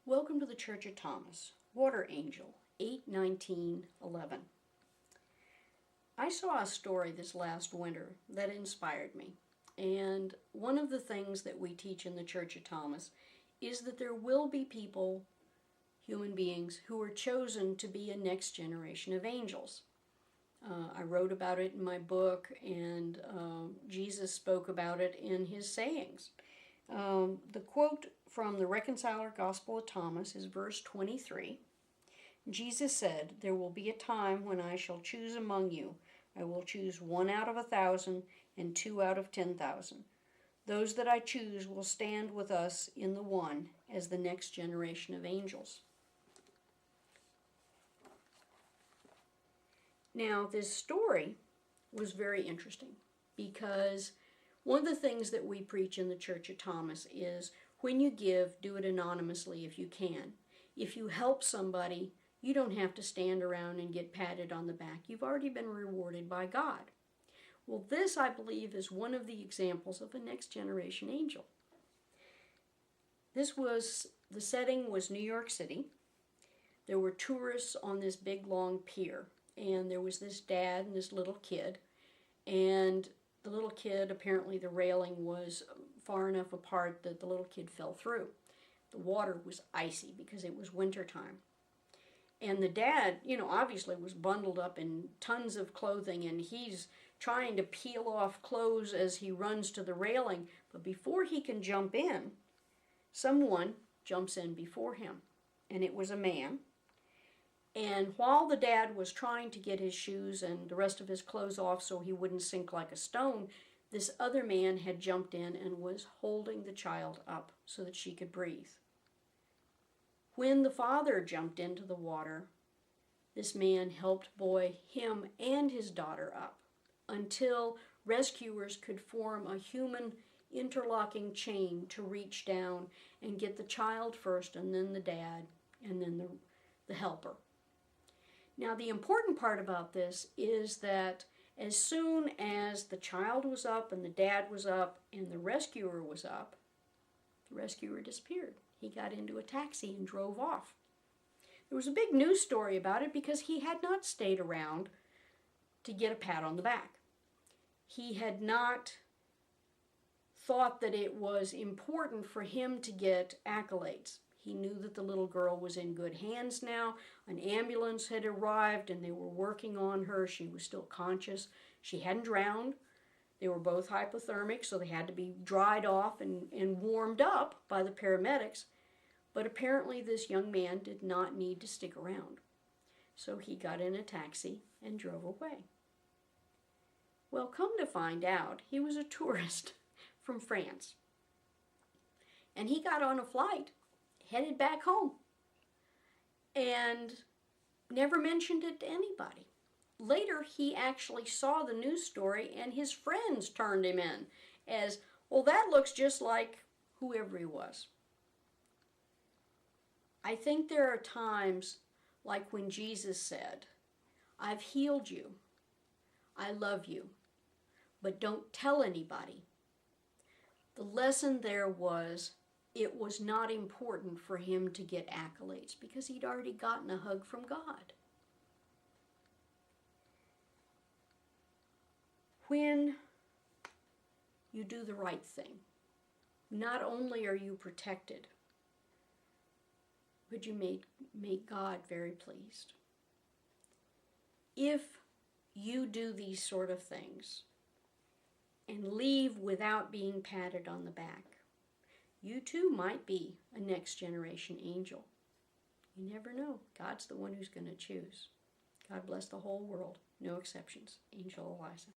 Welcome to the Church of Thomas, Water Angel, 8/19/11. I saw a story this last winter that inspired me, and one of the things that we teach in the Church of Thomas is that there will be people, human beings, who are chosen to be a next generation of angels. I wrote about it in my book, and Jesus spoke about it in his sayings. The quote from the Reconciler Gospel of Thomas is verse 23. Jesus said, "There will be a time when I shall choose among you. I will choose 1 out of 1,000 and 2 out of 10,000. Those that I choose will stand with us in the one as the next generation of angels." Now, this story was very interesting because one of the things that we preach in the Church of Thomas is when you give, do it anonymously if you can. If you help somebody, you don't have to stand around and get patted on the back. You've already been rewarded by God. Well, this, I believe, is one of the examples of a next generation angel. The setting was New York City. There were tourists on this big long pier, and there was this dad and this little kid, and the little kid, apparently the railing was far enough apart that the little kid fell through. The water was icy because it was wintertime. And the dad, obviously was bundled up in tons of clothing, and he's trying to peel off clothes as he runs to the railing. But before he can jump in, someone jumps in before him. And it was a man. And while the dad was trying to get his shoes and the rest of his clothes off so he wouldn't sink like a stone, this other man had jumped in and was holding the child up so that she could breathe. When the father jumped into the water, this man helped buoy him and his daughter up until rescuers could form a human interlocking chain to reach down and get the child first, and then the dad, and then the helper. Now, the important part about this is that as soon as the child was up and the dad was up and the rescuer was up, the rescuer disappeared. He got into a taxi and drove off. There was a big news story about it because he had not stayed around to get a pat on the back. He had not thought that it was important for him to get accolades. He knew that the little girl was in good hands now. An ambulance had arrived and they were working on her. She was still conscious. She hadn't drowned. They were both hypothermic, so they had to be dried off and warmed up by the paramedics. But apparently this young man did not need to stick around. So he got in a taxi and drove away. Well, come to find out, he was a tourist from France. And he got on a flight headed back home and never mentioned it to anybody. Later, he actually saw the news story and his friends turned him in as, well, that looks just like whoever he was. I think there are times like when Jesus said, "I've healed you, I love you, but don't tell anybody." The lesson there was, it was not important for him to get accolades because he'd already gotten a hug from God. When you do the right thing, not only are you protected, but you make God very pleased. If you do these sort of things and leave without being patted on the back, you too might be a next generation angel. You never know. God's the one who's going to choose. God bless the whole world. No exceptions. Angel Eliza.